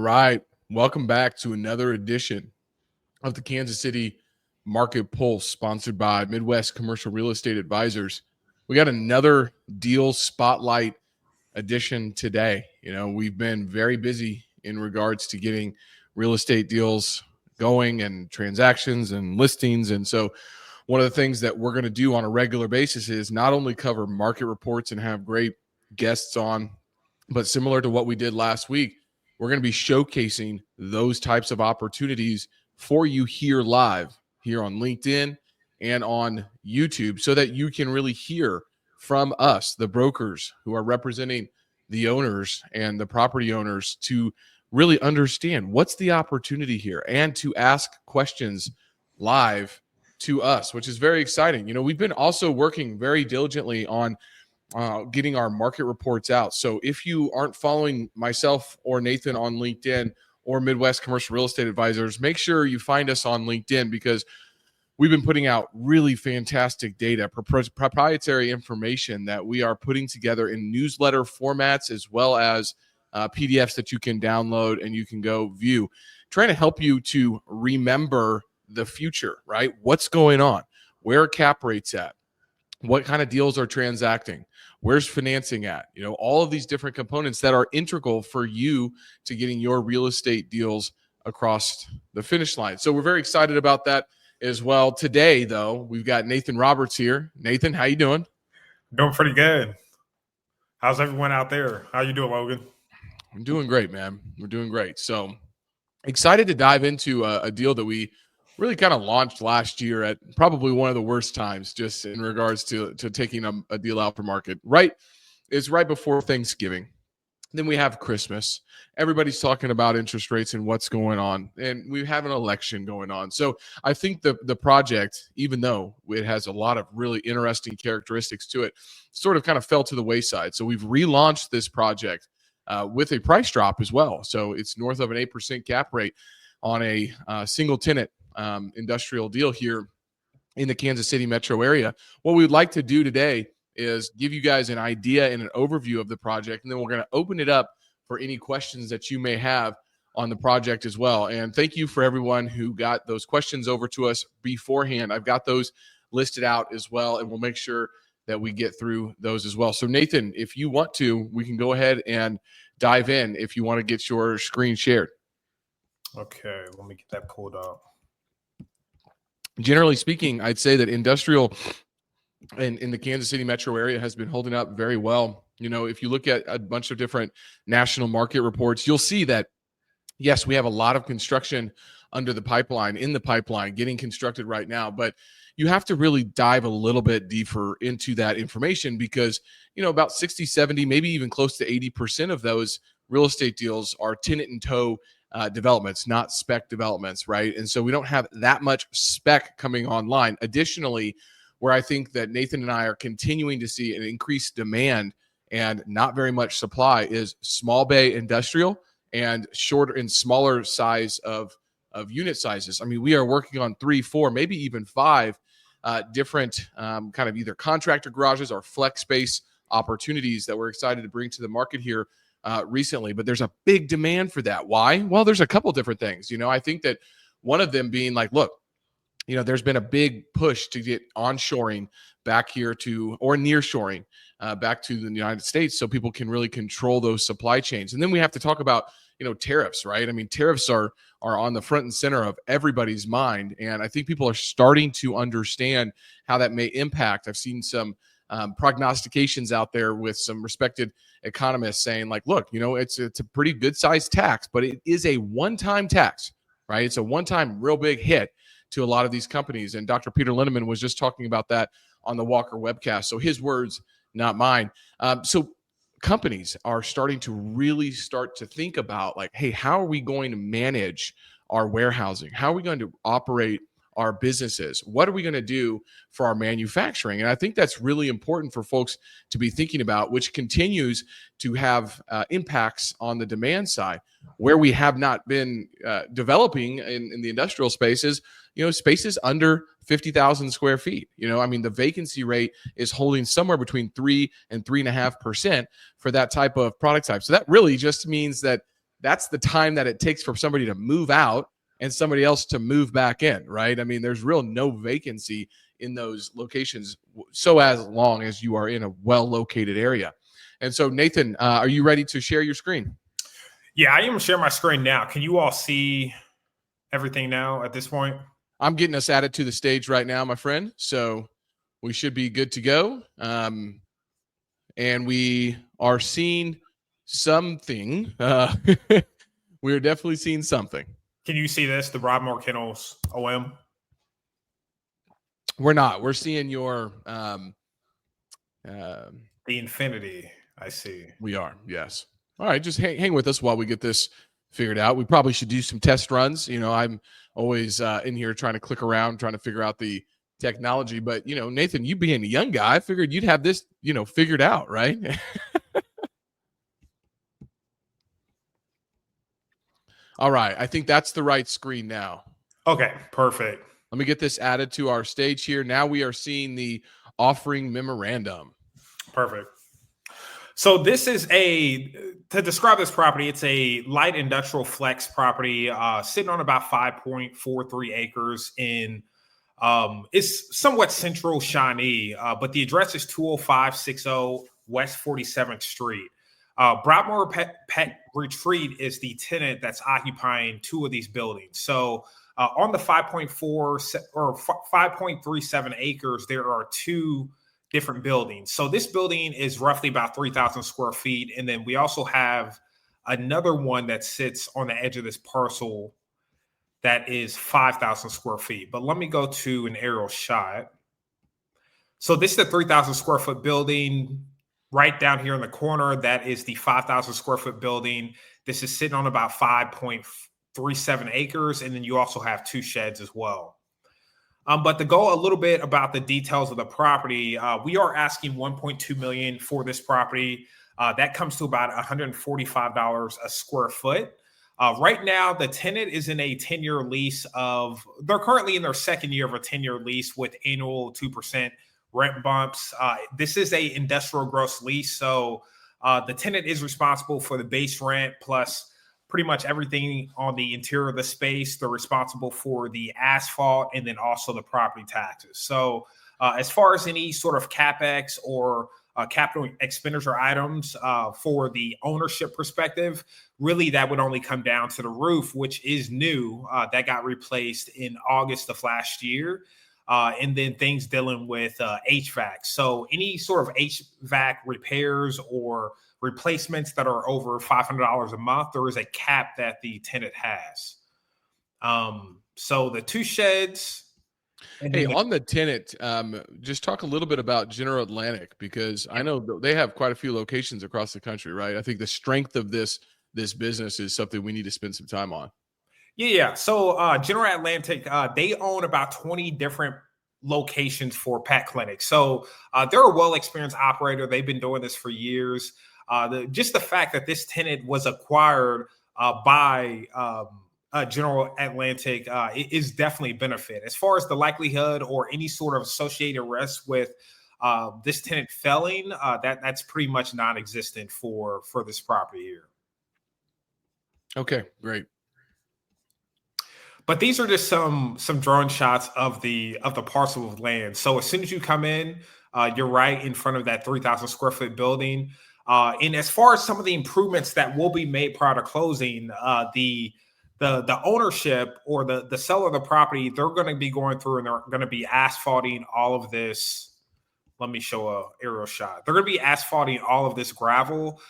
right. Welcome back to another edition of the Kansas City Market Pulse, sponsored by Midwest Commercial Real Estate Advisors. We got another deal spotlight edition today. We've been very busy in regards to getting real estate deals going and transactions and listings. And so one of the things that we're going to do on a regular basis is not only cover market reports and have great guests on, but similar to what we did last week, we're going to be showcasing those types of opportunities for you here live, here on LinkedIn and on YouTube, so that you can really hear from us, the brokers who are representing the owners and the property owners, to really understand what's the opportunity here and to ask questions live to us, which is very exciting. We've been also working very diligently on getting our market reports out. So if you aren't following myself or Nathan on LinkedIn or Midwest Commercial Real Estate Advisors, make sure you find us on LinkedIn, because we've been putting out really fantastic data, proprietary information that we are putting together in newsletter formats, as well as PDFs that you can download and you can go view, trying to help you to remember the future, right? What's going on? Where are cap rates at? What kind of deals are transacting? Where's financing at? All of these different components that are integral for you to getting your real estate deals across the finish line. So we're very excited about that as well. Today, though, we've got Nathan Roberts here. Nathan, how you doing? Doing pretty good. How's everyone out there? How you doing, Logan? I'm doing great, man. We're doing great. So excited to dive into a deal that we really kind of launched last year at probably one of the worst times, just in regards to taking a deal out for market. It's right before Thanksgiving. Then we have Christmas. Everybody's talking about interest rates and what's going on, and we have an election going on. So I think the project, even though it has a lot of really interesting characteristics to it, sort of kind of fell to the wayside. So we've relaunched this project with a price drop as well. So it's north of an 8% cap rate on a single tenant industrial deal here in the Kansas City metro area. What we would like to do today is give you guys an idea and an overview of the project, and then we're going to open it up for any questions that you may have on the project as well. And thank you for everyone who got those questions over to us beforehand. I've got those listed out as well, and we'll make sure that we get through those as well. So Nathan, if you want to, we can go ahead and dive in if you want to get your screen shared. Okay, let me get that pulled up. Generally speaking, I'd say that industrial in the Kansas City metro area has been holding up very well. If you look at a bunch of different national market reports, you'll see that, yes, we have a lot of construction in the pipeline, getting constructed right now. But you have to really dive a little bit deeper into that information, because, about 60, 70, maybe even close to 80% of those real estate deals are tenant and tow developments, not spec developments, right? And so we don't have that much spec coming online. Additionally, where I think that Nathan and I are continuing to see an increased demand and not very much supply is small bay industrial and shorter and smaller size of unit sizes. I mean, we are working on 3, 4, maybe even 5 different kind of either contractor garages or flex space opportunities that we're excited to bring to the market here recently. But there's a big demand for that. Why? Well, there's a couple different things. I think that one of them being like, look, there's been a big push to get onshoring back here or nearshoring back to the United States, so people can really control those supply chains. And then we have to talk about, tariffs, right? I mean, tariffs are on the front and center of everybody's mind. And I think people are starting to understand how that may impact. I've seen some prognostications out there with some respected economists saying, like, look, it's a pretty good sized tax, but it is a one-time tax, right? It's a one-time real big hit to a lot of these companies. And Dr. Peter Linneman was just talking about that on the Walker webcast. So his words, not mine. So companies are starting to really start to think about, like, hey, how are we going to manage our warehousing? How are we going to operate our businesses? What are we going to do for our manufacturing? And I think that's really important for folks to be thinking about, which continues to have impacts on the demand side. Where we have not been developing in the industrial spaces, spaces under 50,000 square feet. The vacancy rate is holding somewhere between 3 and 3.5% for that type of product type. So that really just means that that's the time that it takes for somebody to move out and somebody else to move back in, right? I mean, there's real no vacancy in those locations so as long as you are in a well-located area. And so, Nathan, are you ready to share your screen? Yeah, I am sharing my screen now. Can you all see everything now at this point? I'm getting us added to the stage right now, my friend. So we should be good to go. And we are seeing something. We are definitely seeing something. Can you see this? The Broadmore Kennels OM? We're not. We're seeing your the Infinity. I see. We are, yes. All right, just hang with us while we get this figured out. We probably should do some test runs. I'm always in here trying to click around, trying to figure out the technology. But, Nathan, you being a young guy, I figured you'd have this, figured out, right? All right, I think that's the right screen now. Okay, perfect. Let me get this added to our stage here. Now we are seeing the offering memorandum. Perfect. So this is to describe this property, it's a light industrial flex property sitting on about 5.43 acres in, it's somewhat central Shawnee, but the address is 20560 West 47th Street. Broadmore Pet Retreat is the tenant that's occupying two of these buildings. So on the 5.4 or 5.37 acres, there are two different buildings. So this building is roughly about 3,000 square feet. And then we also have another one that sits on the edge of this parcel that is 5,000 square feet. But let me go to an aerial shot. So this is the 3,000 square foot building right down here in the corner. That is the 5,000 square foot building. This is sitting on about 5.37 acres. And then you also have two sheds as well. But to go a little bit about the details of the property, we are asking $1.2 million for this property. That comes to about $145 a square foot. Right now, the tenant is in a 10-year lease they're currently in their second year of a 10-year lease with annual 2% rent bumps. This is a industrial gross lease, so the tenant is responsible for the base rent plus pretty much everything on the interior of the space. They're responsible for the asphalt and then also the property taxes. So as far as any sort of CapEx or capital expenditure items for the ownership perspective, really that would only come down to the roof, which is new. That got replaced in August of last year. And then things dealing with HVAC. So any sort of HVAC repairs or replacements that are over $500 a month, there is a cap that the tenant has. So the two sheds. Hey, on the tenant, just talk a little bit about General Atlantic, because I know they have quite a few locations across the country, right? I think the strength of this business is something we need to spend some time on. Yeah. So General Atlantic, they own about 20 different locations for pet clinics. So they're a well-experienced operator. They've been doing this for years. Just the fact that this tenant was acquired by General Atlantic is definitely a benefit. As far as the likelihood or any sort of associated risk with this tenant failing, that's pretty much non-existent for this property here. Okay, great. But these are just some drone shots of the parcel of land. So as soon as you come in, you're right in front of that 3,000 square foot building. And as far as some of the improvements that will be made prior to closing, the ownership or the seller of the property, they're going to be going through and they're going to be asphalting all of this. Let me show a aerial shot. They're going to be asphalting all of this gravel.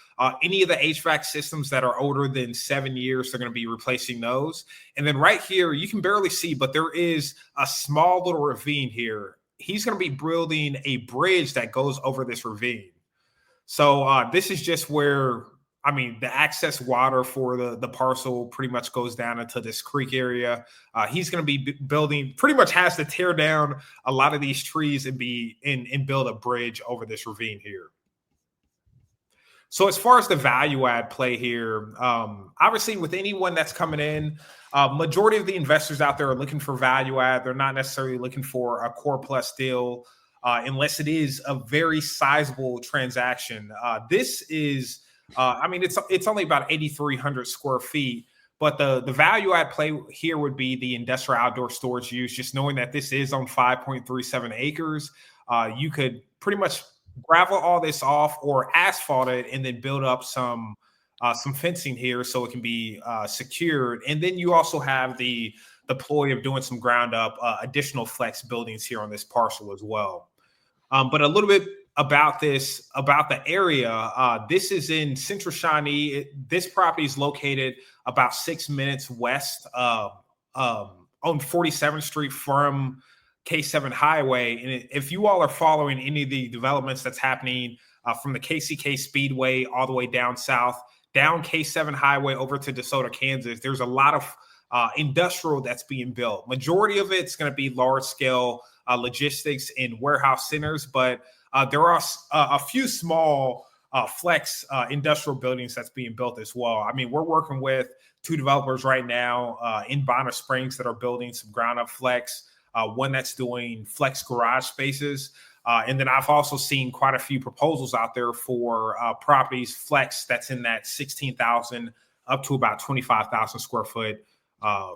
Any of the HVAC systems that are older than 7 years, they're going to be replacing those. And then right here, you can barely see, but there is a small little ravine here. He's going to be building a bridge that goes over this ravine. So this is just where, the access water for the parcel pretty much goes down into this creek area. He's going to be building, pretty much has to tear down a lot of these trees and build a bridge over this ravine here. So as far as the value add play here, obviously with anyone that's coming in, majority of the investors out there are looking for value add. They're not necessarily looking for a core plus deal unless it is a very sizable transaction. This is I mean, it's only about 8,300 square feet. But the value add play here would be the industrial outdoor storage use. Just knowing that this is on 5.37 acres, you could pretty much gravel all this off or asphalt it, and then build up some fencing here so it can be secured. And then you also have the ploy of doing some ground up additional flex buildings here on this parcel as well. But a little bit about the area. This is in Central Shawnee. This property is located about 6 minutes west on 47th Street from K7 Highway. And if you all are following any of the developments that's happening from the KCK Speedway all the way down south, down K7 Highway over to DeSoto, Kansas, there's a lot of industrial that's being built. Majority of it's going to be large scale logistics in warehouse centers, but there are a few small flex industrial buildings that's being built as well. I mean, we're working with 2 developers right now in Bonner Springs that are building some ground up flex, one that's doing flex garage spaces. And then I've also seen quite a few proposals out there for properties flex that's in that 16,000 up to about 25,000 square foot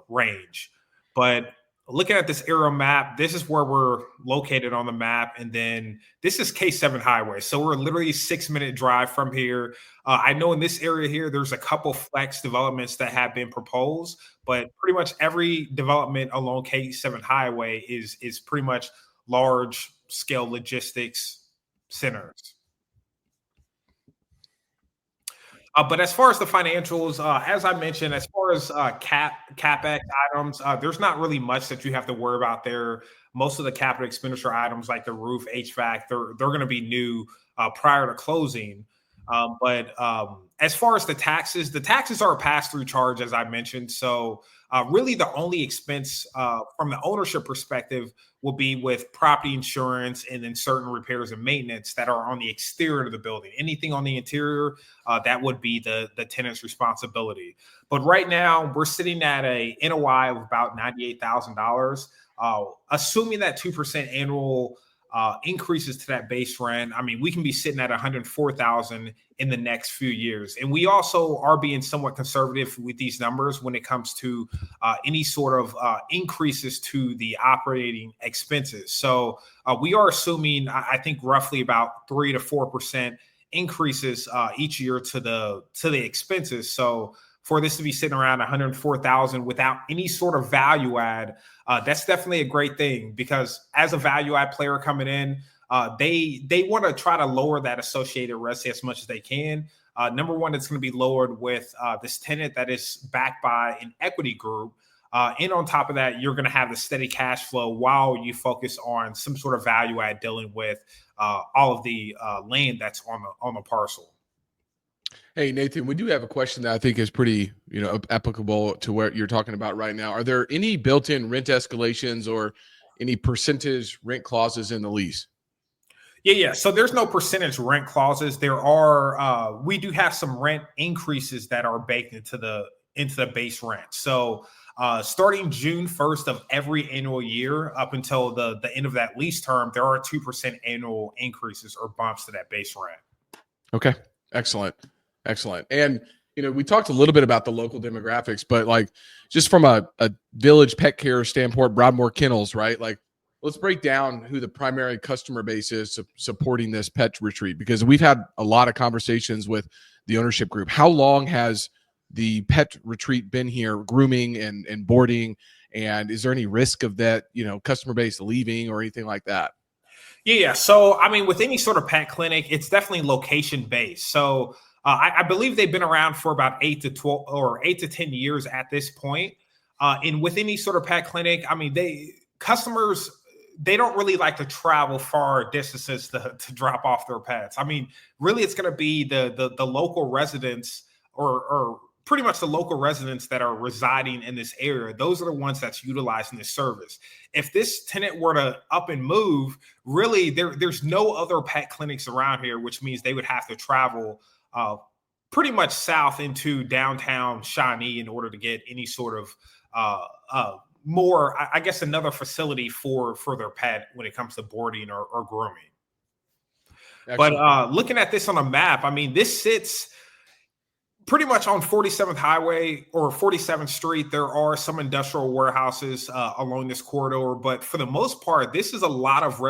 range. But looking at this aerial map, this is where we're located on the map. And then this is K7 Highway. So we're literally a 6-minute drive from here. I know in this area here, there's a couple flex developments that have been proposed, but pretty much every development along K7 Highway is pretty much large scale logistics centers. But as far as the financials, as I mentioned, as far as CapEx items, there's not really much that you have to worry about there. Most of the capital expenditure items like the roof, HVAC, they're going to be new prior to closing. But as far as the taxes are a pass-through charge, as I mentioned. So really the only expense from the ownership perspective will be with property insurance and then certain repairs and maintenance that are on the exterior of the building. Anything on the interior, that would be the tenant's responsibility. But right now, we're sitting at a NOI of about $98,000. Assuming that 2% annual increases to that base rent, I mean, we can be sitting at $104,000 in the next few years. And we also are being somewhat conservative with these numbers when it comes to any sort of increases to the operating expenses. So we are assuming, I think, roughly about 3 to 4% increases each year to the expenses. So for this to be sitting around $104,000 without any sort of value add, that's definitely a great thing, because as a value add player coming in, they want to try to lower that associated rent as much as they can. Number one, it's going to be lowered with this tenant that is backed by an equity group. And on top of that, you're going to have the steady cash flow while you focus on some sort of value add dealing with all of the land that's on the parcel. Hey, Nathan, we do have a question that I think is pretty, applicable to what you're talking about right now. Are there any built-in rent escalations or any percentage rent clauses in the lease? Yeah. So there's no percentage rent clauses. There are, we do have some rent increases that are baked into the base rent. So starting June 1st of every annual year up until the end of that lease term, there are 2% annual increases or bumps to that base rent. Okay. Excellent. And, we talked a little bit about the local demographics, but just from a village pet care standpoint, Broadmore Kennels, right? Let's break down who the primary customer base is supporting this pet retreat, because we've had a lot of conversations with the ownership group. How long has the pet retreat been here grooming and boarding? And is there any risk of that, customer base leaving or anything like that? Yeah. So, I mean, with any sort of pet clinic, it's definitely location based. So I believe they've been around for about 8 to 10 years at this point. And with any sort of pet clinic, I mean, customers don't really like to travel far distances to drop off their pets. I mean, really, it's going to be the local residents or pretty much the local residents that are residing in this area. Those are the ones that's utilizing this service. If this tenant were to up and move, really, there's no other pet clinics around here, which means they would have to travel pretty much south into downtown Shawnee in order to get any sort of more, I guess, another facility for their pet when it comes to boarding or grooming. Excellent. But looking at this on a map, I mean, this sits pretty much on 47th Highway or 47th Street, there are some industrial warehouses along this corridor, but for the most part, this is a lot of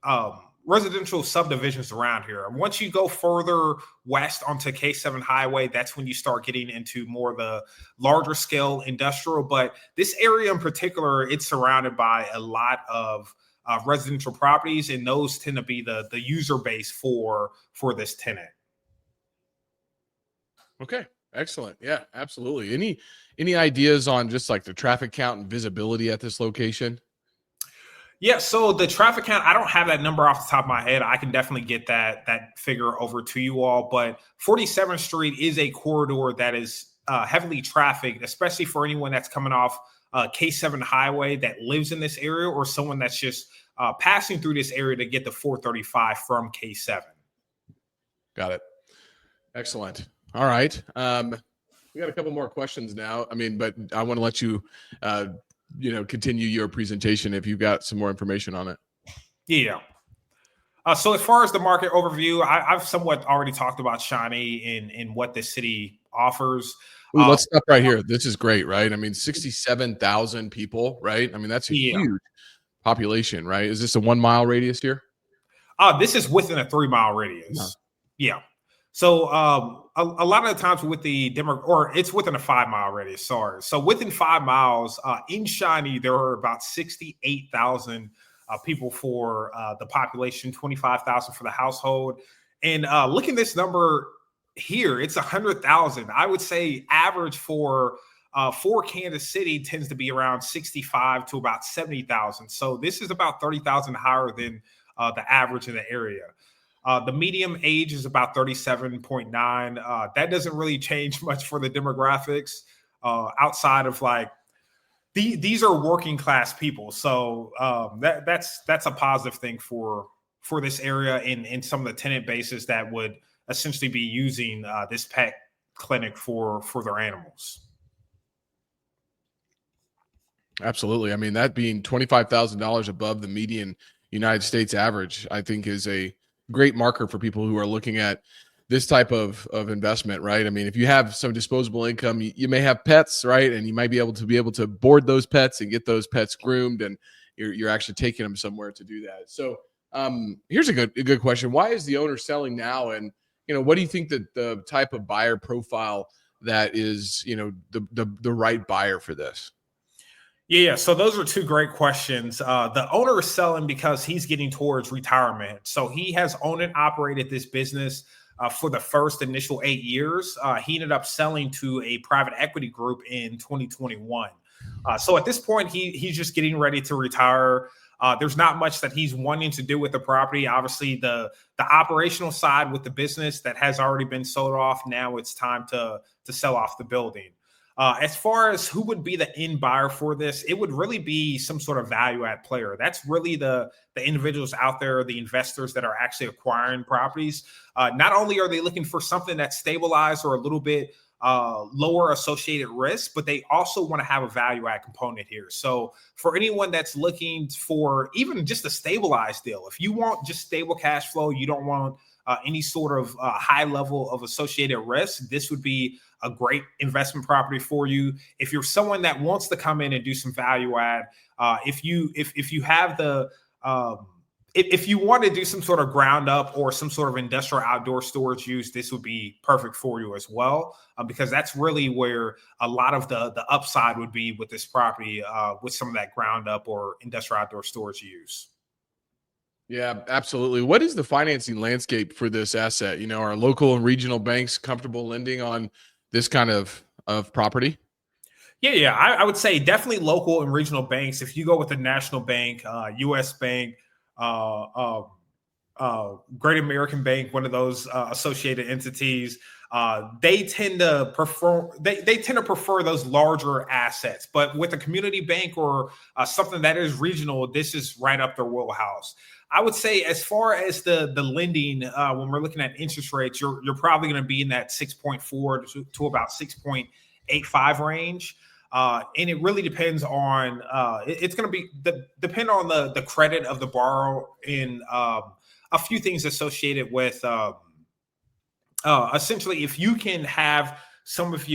um, residential subdivisions around here. And once you go further west onto K7 Highway, that's when you start getting into more of the larger scale industrial. But this area in particular, it's surrounded by a lot of residential properties, and those tend to be the user base for this tenant. Okay, excellent. Yeah, absolutely. Any ideas on just like the traffic count and visibility at this location? Yeah, so the traffic count, I don't have that number off the top of my head. I can definitely get that figure over to you all. But 47th Street is a corridor that is heavily trafficked, especially for anyone that's coming off K7 Highway that lives in this area, or someone that's just passing through this area to get the 435 from K7. Got it. Excellent. All right. We got a couple more questions now. I mean, but I want to let you continue your presentation if you've got some more information on it. Yeah. So as far as the market overview, I've somewhat already talked about Shawnee and what the city offers. Ooh, let's stop right here. This is great, right? I mean, 67,000 people, right? I mean, that's a huge population, right? Is this a 1 mile radius here? This is within a 3 mile radius. Huh. Yeah. So a lot of the times with the or it's within a 5 mile radius. Sorry. So within 5 miles in Shawnee, there are about 68,000 people for the population, 25,000 for the household. And looking at this number here, it's 100,000. I would say average for Kansas City tends to be around 65 to about 70,000. So this is about 30,000 higher than the average in the area. The median age is about 37.9. That doesn't really change much for the demographics outside of like these are working class people. So that's a positive thing for this area and some of the tenant bases that would essentially be using this pet clinic for their animals. Absolutely. I mean, that being $25,000 above the median United States average, I think is a great marker for people who are looking at this type of investment, right? I mean, if you have some disposable income, you may have pets, right? And you might be able to board those pets and get those pets groomed, and you're actually taking them somewhere to do that. So here's a good question. Why is the owner selling now? And, what do you think that the type of buyer profile that is, the right buyer for this? Yeah, so those are two great questions. The owner is selling because he's getting towards retirement. So he has owned and operated this business for the first initial 8 years. He ended up selling to a private equity group in 2021. So at this point, he's just getting ready to retire. There's not much that he's wanting to do with the property. Obviously, the operational side with the business that has already been sold off. Now it's time to sell off the building. As far as who would be the end buyer for this, it would really be some sort of value add player. That's really the individuals out there, the investors that are actually acquiring properties. Not only are they looking for something that's stabilized or a little bit lower associated risk, but they also want to have a value add component here. So for anyone that's looking for even just a stabilized deal, if you want just stable cash flow, you don't want any sort of high level of associated risk, this would be a great investment property for you. If you're someone that wants to come in and do some value add, if you have the if you want to do some sort of ground up or some sort of industrial outdoor storage use, this would be perfect for you as well, because that's really where a lot of the upside would be with this property, with some of that ground up or industrial outdoor storage use. Yeah, absolutely. What is the financing landscape for this asset? Are local and regional banks comfortable lending on this kind of property? Yeah. I would say definitely local and regional banks. If you go with the National Bank, U.S. Bank, Great American Bank, one of those associated entities, they tend to prefer those larger assets. But with a community bank or something that is regional, this is right up their wheelhouse. I would say as far as the lending, when we're looking at interest rates, you're probably going to be in that 6.4 to about 6.85 range. And it really depends on it's going to be depend on the credit of the borrower and a few things associated with essentially, if you can have some of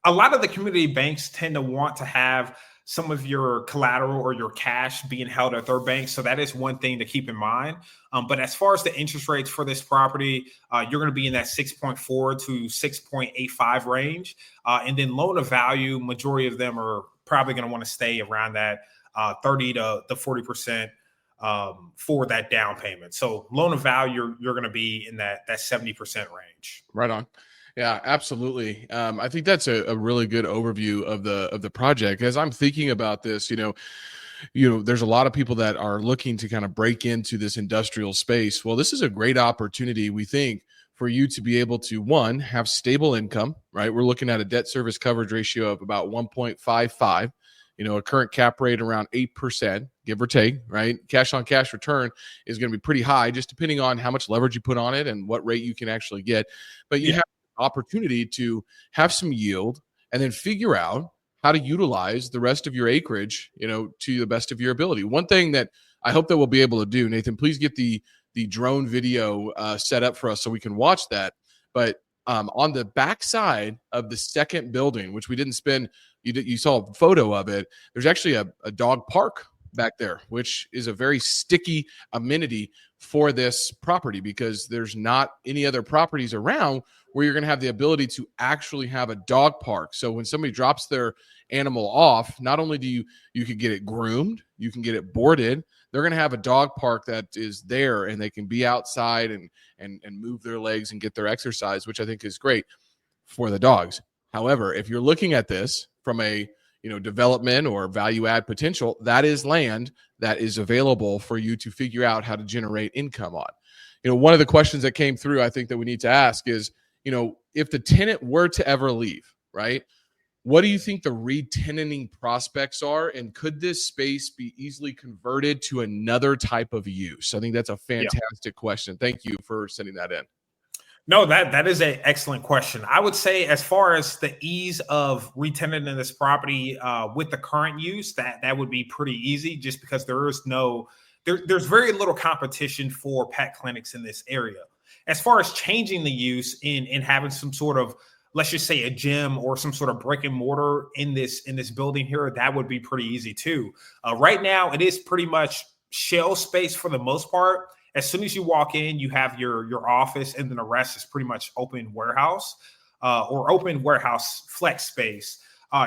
a lot of the community banks tend to want to have some of your collateral or your cash being held at their bank. So that is one thing to keep in mind. But as far as the interest rates for this property, you're going to be in that 6.4 to 6.85 range. And then loan to value, majority of them are probably going to want to stay around that 30 to 40% for that down payment. So loan to value, you're going to be in that 70% range. Right on. Yeah, absolutely. I think that's a really good overview of the project. As I'm thinking about this, there's a lot of people that are looking to kind of break into this industrial space. Well, this is a great opportunity, we think, for you to be able to, one, have stable income, right? We're looking at a debt service coverage ratio of about 1.55, a current cap rate around 8%, give or take, right? Cash on cash return is going to be pretty high, just depending on how much leverage you put on it and what rate you can actually get. But you have opportunity to have some yield and then figure out how to utilize the rest of your acreage, to the best of your ability. One thing that I hope that we'll be able to do, Nathan, please get the drone video set up for us so we can watch that. But on the back side of the second building, which we didn't spend, you saw a photo of it, there's actually a dog park back there, which is a very sticky amenity for this property because there's not any other properties around where you're going to have the ability to actually have a dog park. So when somebody drops their animal off, not only do you can get it groomed, you can get it boarded, they're going to have a dog park that is there and they can be outside and move their legs and get their exercise, which I think is great for the dogs. However, if you're looking at this from a development or value add potential, that is land that is available for you to figure out how to generate income on. One of the questions that came through, I think that we need to ask is, if the tenant were to ever leave, right? What do you think the re-tenanting prospects are? And could this space be easily converted to another type of use? I think that's a fantastic question. Thank you for sending that in. No, that is an excellent question. I would say as far as the ease of re-tenanting this property with the current use, that would be pretty easy just because there's very little competition for pet clinics in this area. As far as changing the use in having some sort of, let's just say, a gym or some sort of brick and mortar in this building here, that would be pretty easy too. Right now, it is pretty much shell space for the most part. As soon as you walk in, you have your office, and then the rest is pretty much open warehouse or open warehouse flex space.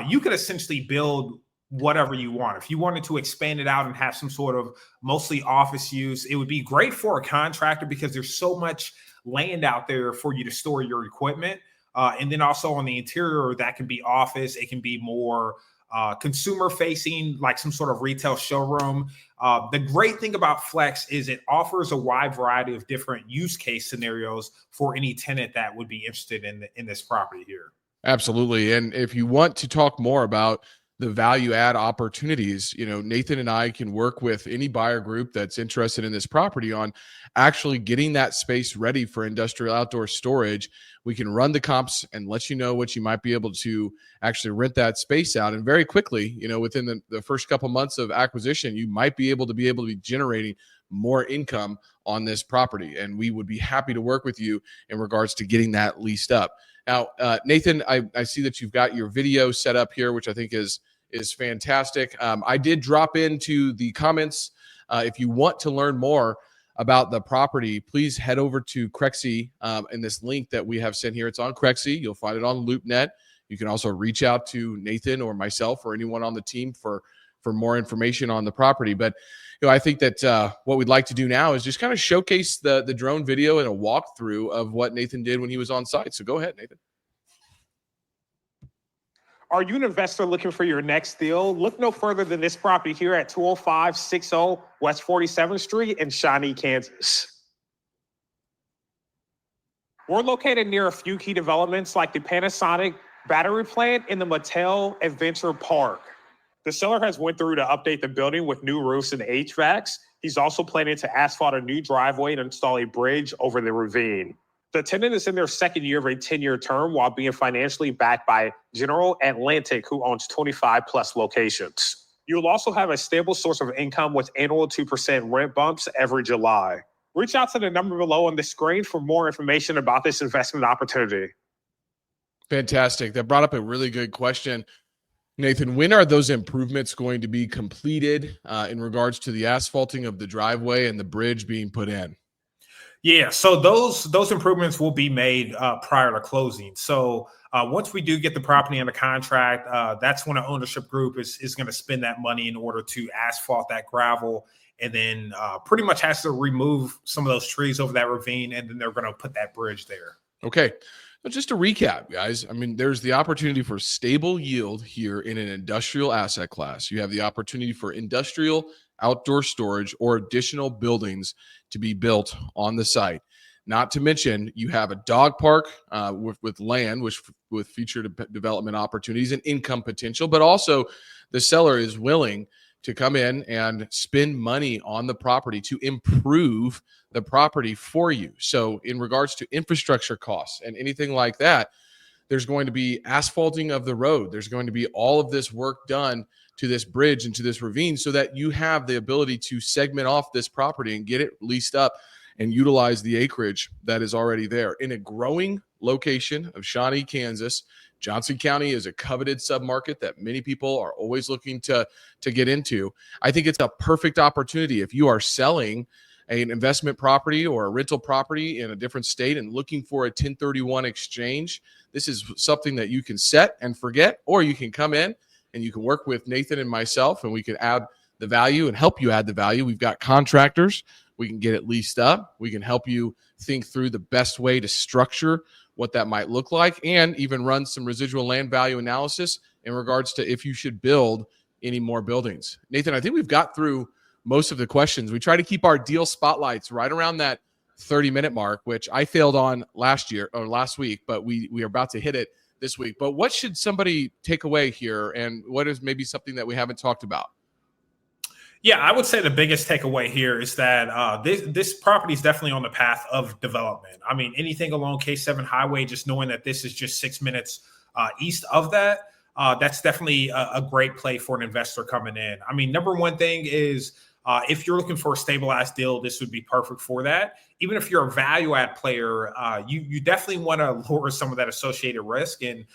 You could essentially build whatever you want. If you wanted to expand it out and have some sort of mostly office use, it would be great for a contractor because there's so much land out there for you to store your equipment. And then also on the interior, that can be office. It can be more consumer facing, like some sort of retail showroom. The great thing about Flex is it offers a wide variety of different use case scenarios for any tenant that would be interested in this property here. Absolutely. And if you want to talk more about the value add opportunities, Nathan and I can work with any buyer group that's interested in this property on actually getting that space ready for industrial outdoor storage. We can run the comps and let you know what you might be able to actually rent that space out. And very quickly, within the first couple months of acquisition, you might be able to be generating more income on this property. And we would be happy to work with you in regards to getting that leased up. Now, Nathan, I see that you've got your video set up here, which I think is fantastic. I did drop into the comments. If you want to learn more about the property, please head over to Crexy in this link that we have sent here. It's on Crexy. You'll find it on LoopNet. You can also reach out to Nathan or myself or anyone on the team for more information on the property. But I think that what we'd like to do now is just kind of showcase the drone video and a walkthrough of what Nathan did when he was on site. So go ahead, Nathan. Are you an investor looking for your next deal? Look no further than this property here at 20560 West 47th Street in Shawnee, Kansas. We're located near a few key developments like the Panasonic battery plant and the Mattel Adventure Park. The seller has went through to update the building with new roofs and HVACs. He's also planning to asphalt a new driveway and install a bridge over the ravine. The tenant is in their second year of a 10-year term while being financially backed by General Atlantic, who owns 25 plus locations. You'll also have a stable source of income with annual 2% rent bumps every July. Reach out to the number below on the screen for more information about this investment opportunity. Fantastic. That brought up a really good question. Nathan, when are those improvements going to be completed in regards to the asphalting of the driveway and the bridge being put in? Yeah, so those improvements will be made prior to closing. So once we do get the property under contract, that's when an ownership group is going to spend that money in order to asphalt that gravel, and then pretty much has to remove some of those trees over that ravine, and then they're going to put that bridge there. Okay. But just to recap, guys, I mean, there's the opportunity for stable yield here in an industrial asset class. You have the opportunity for industrial outdoor storage or additional buildings to be built on the site. Not to mention, you have a dog park with land, with future development opportunities and income potential, but also the seller is willing to come in and spend money on the property to improve the property for you. So in regards to infrastructure costs and anything like that, there's going to be asphalting of the road. There's going to be all of this work done to this bridge and to this ravine so that you have the ability to segment off this property and get it leased up and utilize the acreage that is already there. In a growing location of Shawnee, Kansas, Johnson County is a coveted submarket that many people are always looking to get into. I think it's a perfect opportunity if you are selling an investment property or a rental property in a different state and looking for a 1031 exchange. This is something that you can set and forget, or you can come in and you can work with Nathan and myself, and we can add the value and help you add the value. We've got contractors. We can get it leased up. We can help you think through the best way to structure what that might look like, and even run some residual land value analysis in regards to if you should build any more buildings. Nathan, I think we've got through most of the questions. We try to keep our deal spotlights right around that 30-minute mark, which I failed on last week, but we are about to hit it this week. But what should somebody take away here, and what is maybe something that we haven't talked about? Yeah, I would say the biggest takeaway here is that this property is definitely on the path of development. I mean, anything along K7 Highway, just knowing that this is just 6 minutes east of that, that's definitely a great play for an investor coming in. I mean, number one thing is if you're looking for a stabilized deal, this would be perfect for that. Even if you're a value add player, you definitely want to lower some of that associated risk. And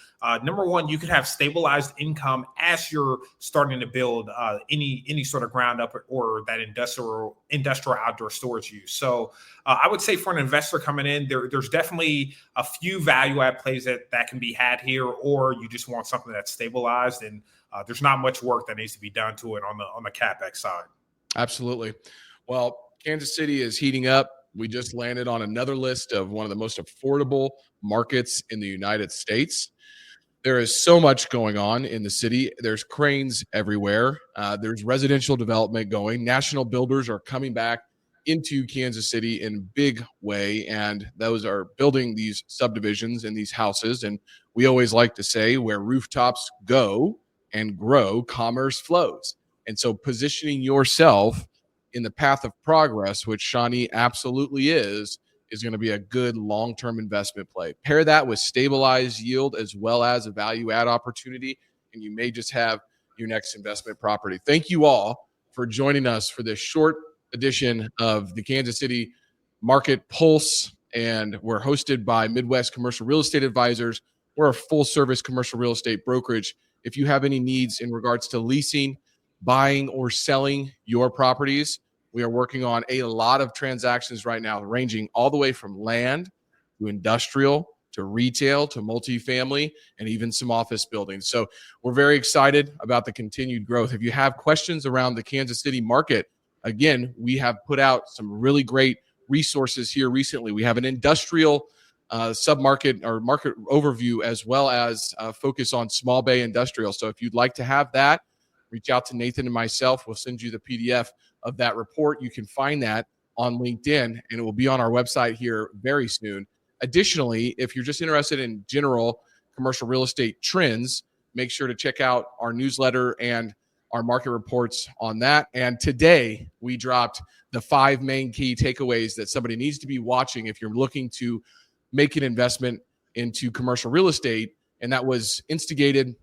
number one, you could have stabilized income as you're starting to build any sort of ground up or that industrial outdoor storage use. So I would say for an investor coming in, there's definitely a few value add plays that can be had here, or you just want something that's stabilized and there's not much work that needs to be done to it on the CapEx side. Absolutely. Well, Kansas City is heating up. We just landed on another list of one of the most affordable markets in the United States. There is so much going on in the city. There's cranes everywhere. There's residential development going. National builders are coming back into Kansas City in a big way, and those are building these subdivisions and these houses. And we always like to say, where rooftops go and grow, commerce flows. And so positioning yourself in the path of progress, which Shawnee absolutely is going to be a good long-term investment play. Pair that with stabilized yield as well as a value add opportunity, and you may just have your next investment property. Thank you all for joining us for this short edition of the Kansas City Market Pulse, and we're hosted by Midwest Commercial Real Estate Advisors. We're a full-service commercial real estate brokerage. If you have any needs in regards to leasing, buying, or selling your properties, we are working on a lot of transactions right now, ranging all the way from land to industrial to retail to multifamily and even some office buildings. So we're very excited about the continued growth. If you have questions around the Kansas City market, again, we have put out some really great resources here recently. We have an industrial submarket or market overview, as well as focus on small bay industrial. So if you'd like to have that, reach out to Nathan and myself. We'll send you the PDF of that report. You can find that on LinkedIn, and it will be on our website here very soon. Additionally, if you're just interested in general commercial real estate trends, make sure to check out our newsletter and our market reports on that. And today we dropped the 5 main key takeaways that somebody needs to be watching if you're looking to make an investment into commercial real estate. And that was instigated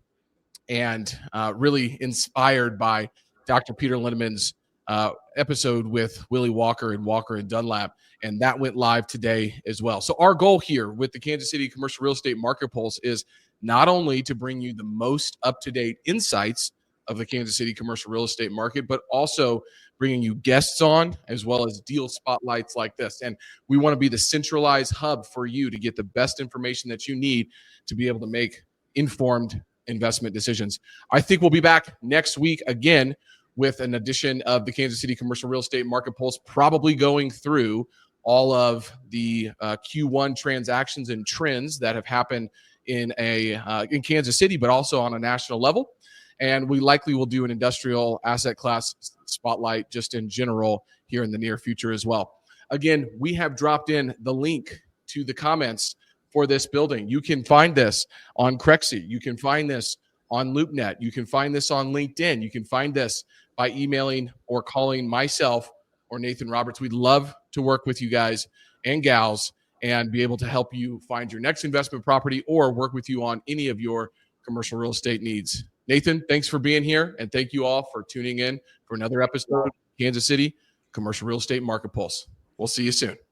and really inspired by Dr. Peter Lindemann's episode with Willie Walker and Dunlap, and that went live today as well. So our goal here with the Kansas City Commercial Real Estate Market Pulse is not only to bring you the most up-to-date insights of the Kansas City commercial real estate market, but also bringing you guests on as well as deal spotlights like this. And we want to be the centralized hub for you to get the best information that you need to be able to make informed investment decisions. I think we'll be back next week again with an edition of the Kansas City Commercial Real Estate Market Pulse, probably going through all of the Q1 transactions and trends that have happened in Kansas City, but also on a national level. And we likely will do an industrial asset class spotlight just in general here in the near future as well. Again, we have dropped in the link to the comments for this building. You can find this on Crexy. You can find this on LoopNet. You can find this on LinkedIn. You can find this by emailing or calling myself or Nathan Roberts. We'd love to work with you guys and gals and be able to help you find your next investment property or work with you on any of your commercial real estate needs. Nathan, thanks for being here, and thank you all for tuning in for another episode of Kansas City Commercial Real Estate Market Pulse. We'll see you soon.